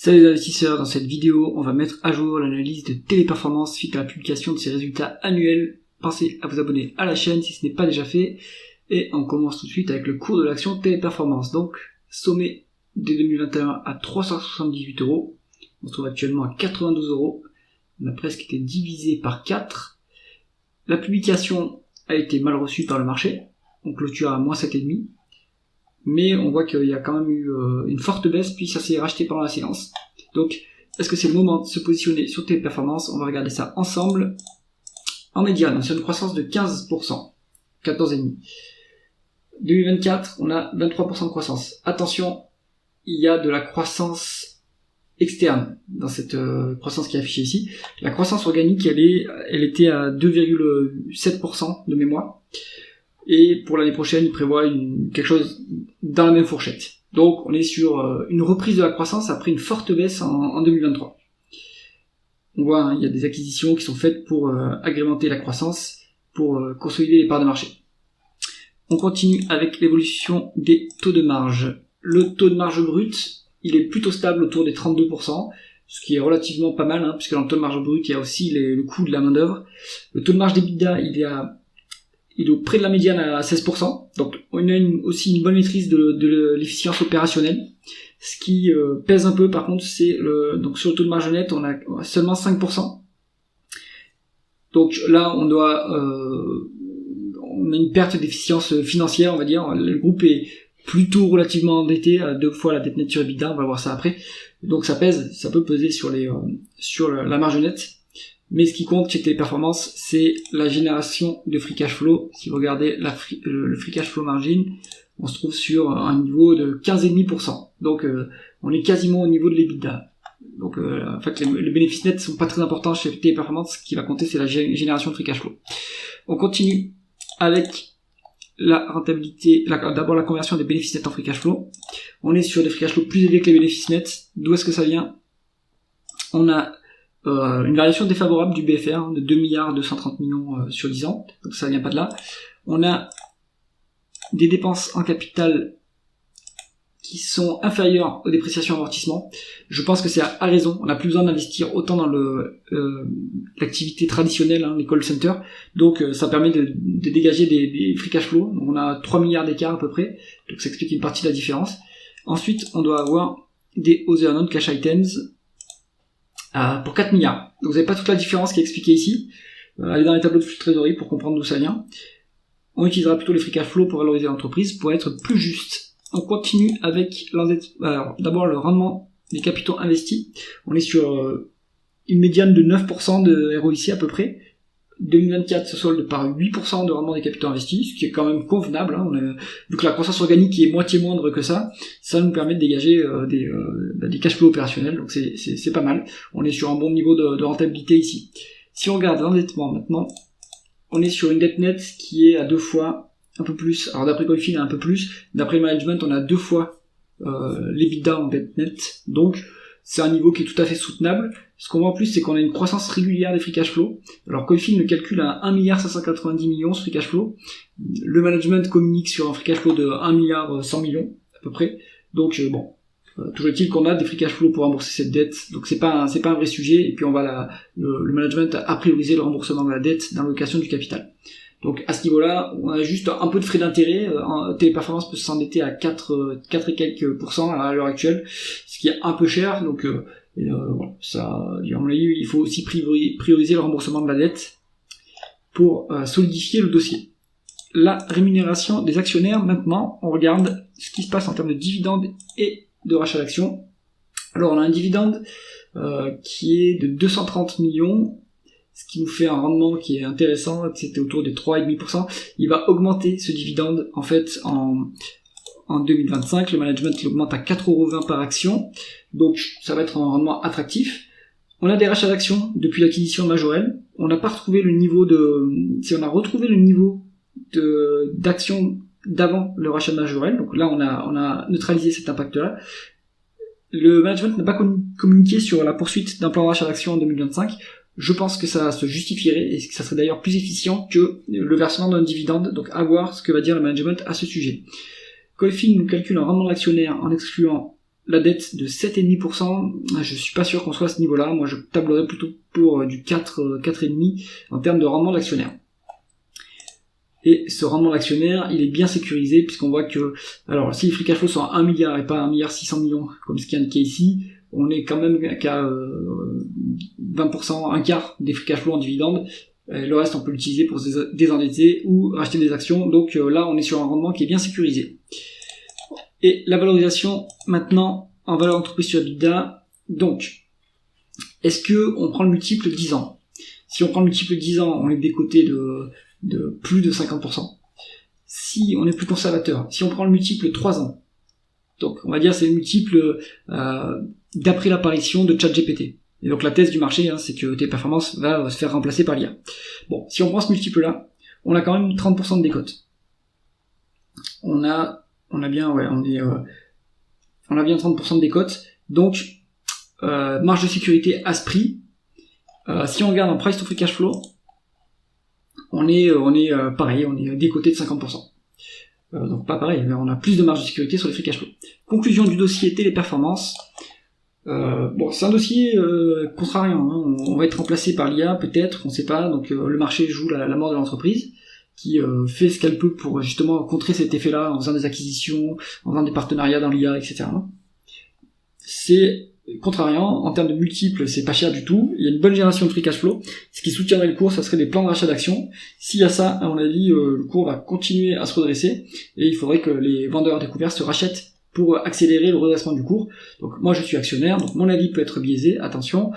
Salut les investisseurs, dans cette vidéo, on va mettre à jour l'analyse de Téléperformance suite à la publication de ses résultats annuels. Pensez à vous abonner à la chaîne si ce n'est pas déjà fait. Et on commence tout de suite avec le cours de l'action Téléperformance. Donc, sommet dès 2021 à 378 €. On se trouve actuellement à 92 €. On a presque été divisé par 4. La publication a été mal reçue par le marché. On clôture à moins 7,5. Mais on voit qu'il y a quand même eu une forte baisse, puis ça s'est racheté pendant la séance. Donc, est-ce que c'est le moment de se positionner sur Téléperformance? On va regarder ça ensemble. En médiane, on a une croissance de 15%, 14,5. 2024, on a 23% de croissance. Attention, il y a de la croissance externe dans cette croissance qui est affichée ici. La croissance organique, elle était à 2,7% de mémoire. Et pour l'année prochaine, il prévoit quelque chose dans la même fourchette. Donc on est sur une reprise de la croissance après une forte baisse en 2023. On voit, il y a des acquisitions qui sont faites pour agrémenter la croissance, pour consolider les parts de marché. On continue avec l'évolution des taux de marge. Le taux de marge brut, il est plutôt stable autour des 32%, ce qui est relativement pas mal, puisque dans le taux de marge brut, il y a aussi le coût de la main d'œuvre. Le taux de marge d'EBITDA, il est près de la médiane à 16%, donc on a aussi une bonne maîtrise de l'efficience opérationnelle. Ce qui pèse un peu par contre, c'est donc sur le taux de marge net, on a seulement 5%. Donc là, on a une perte d'efficience financière, on va dire. Le groupe est plutôt relativement endetté à 2 fois la dette nette sur EBITDA, on va voir ça après. Donc ça peut peser sur la marge nette. Mais ce qui compte chez Téléperformance, c'est la génération de free cash flow. Si vous regardez le free cash flow margin, on se trouve sur un niveau de 15,5%. Donc on est quasiment au niveau de l'EBITDA. Donc en fait les bénéfices nets sont pas très importants chez Téléperformance. Ce qui va compter, c'est la génération de free cash flow. On continue avec la rentabilité, d'abord la conversion des bénéfices nets en free cash flow. On est sur des free cash flow plus élevés que les bénéfices nets. D'où est-ce que ça vient? On a une variation défavorable du BFR de 2,230 milliards sur 10 ans, donc ça vient pas de là. On a des dépenses en capital qui sont inférieures aux dépréciations amortissements. Je pense que c'est à raison, on n'a plus besoin d'investir autant dans l'activité traditionnelle, les call centers, donc ça permet de dégager des free cash flow. Donc on a 3 milliards d'écart à peu près, donc ça explique une partie de la différence. Ensuite, on doit avoir des other non-cash items pour 4 milliards. Donc vous n'avez pas toute la différence qui est expliquée ici. Allez dans les tableaux de flux de trésorerie pour comprendre d'où ça vient. On utilisera plutôt les free cash flow pour valoriser l'entreprise, pour être plus juste. On continue avec d'abord le rendement des capitaux investis. On est sur une médiane de 9% de ROIC à peu près. 2024 se solde par 8% de rendement des capitaux investis, ce qui est quand même convenable. Vu que la croissance organique est moitié moindre que ça nous permet de dégager des cash flows opérationnels, donc c'est pas mal. On est sur un bon niveau de rentabilité ici. Si on regarde l'endettement maintenant, on est sur une dette nette qui est à 2 fois, un peu plus. Alors d'après Coifin, un peu plus. D'après le management, on a 2 fois l'EBITDA en dette nette, donc c'est un niveau qui est tout à fait soutenable. Ce qu'on voit en plus, c'est qu'on a une croissance régulière des free cash flow. Alors Coifin le calcule à 1,590 milliards ce free cash flow. Le management communique sur un free cash flow de 1,1 milliard à peu près. Donc toujours est-il qu'on a des free cash flow pour rembourser cette dette. Donc c'est pas un vrai sujet. Et puis le management a priorisé le remboursement de la dette dans l'allocation du capital. Donc à ce niveau-là, on a juste un peu de frais d'intérêt. Téléperformance peut s'endetter à 4 et quelques % à l'heure actuelle, ce qui est un peu cher. Donc ça, à mon avis, il faut aussi prioriser le remboursement de la dette pour solidifier le dossier. La rémunération des actionnaires, maintenant, on regarde ce qui se passe en termes de dividendes et de rachat d'actions. Alors on a un dividende qui est de 230 millions, ce qui nous fait un rendement qui est intéressant, c'était autour des 3,5%. Il va augmenter ce dividende en fait en 2025, le management l'augmente à 4,20 € par action, donc ça va être un rendement attractif. On a des rachats d'actions depuis l'acquisition de Majorel. On n'a pas retrouvé le niveau si on a retrouvé le niveau d'actions d'avant le rachat de Majorel, donc là on a neutralisé cet impact-là. Le management n'a pas communiqué sur la poursuite d'un plan de rachat d'actions en 2025. Je pense que ça se justifierait et que ça serait d'ailleurs plus efficient que le versement d'un dividende, donc à voir ce que va dire le management à ce sujet. Coifin nous calcule un rendement de l'actionnaire en excluant la dette de 7,5%, je suis pas sûr qu'on soit à ce niveau-là. Moi, je tablerais plutôt pour du 4,5% en termes de rendement de l'actionnaire. Et ce rendement d'actionnaire, il est bien sécurisé, puisqu'on voit que, alors, si les free cash flow sont à 1 milliard et pas 1,6 milliard, comme ce qui est indiqué ici, on est quand même qu'à 20%, un quart des free cash flow en dividendes. Le reste, on peut l'utiliser pour se désendetter ou racheter des actions. Donc là, on est sur un rendement qui est bien sécurisé. Et la valorisation, maintenant, en valeur d'entreprise sur EBITDA. Donc, est-ce que on prend le multiple 10 ans? Si on prend le multiple 10 ans, on est des côtés de plus de 50%. Si on est plus conservateur, si on prend le multiple 3 ans, donc on va dire c'est le multiple d'après l'apparition de ChatGPT. Et donc la thèse du marché, c'est que tes performances va se faire remplacer par l'IA. Bon, si on prend ce multiple-là, on a quand même 30% de décote. On a bien 30% de décote. Donc marge de sécurité à ce prix. Si on regarde en price to free cash flow, on est pareil, on est décoté de 50%. Donc pas pareil, mais on a plus de marge de sécurité sur les free cash flow. Conclusion du dossier téléperformance. Bon, c'est un dossier contrariant, on va être remplacé par l'IA peut-être, on sait pas, donc le marché joue la mort de l'entreprise, qui fait ce qu'elle peut pour justement contrer cet effet-là en faisant des acquisitions, en faisant des partenariats dans l'IA, etc. C'est contrariant, en termes de multiples, c'est pas cher du tout, il y a une bonne génération de free cash flow, ce qui soutiendrait le cours, ça serait des plans de rachat d'actions. S'il y a ça, à mon avis, le cours va continuer à se redresser, et il faudrait que les vendeurs découverts se rachètent pour accélérer le redressement du cours. Donc moi je suis actionnaire, donc mon avis peut être biaisé, attention,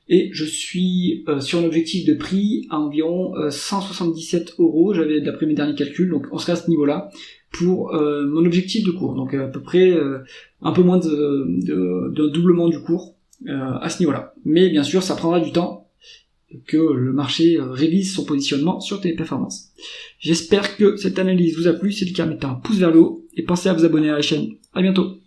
et je suis sur un objectif de prix à environ 177 €, j'avais d'après mes derniers calculs, donc on serait à ce niveau-là pour mon objectif de cours, donc à peu près un peu moins d'un doublement du cours à ce niveau-là. Mais bien sûr ça prendra du temps que le marché révise son positionnement sur Téléperformance. J'espère que cette analyse vous a plu, si c'est le cas mettez un pouce vers le haut et pensez à vous abonner à la chaîne. À bientôt.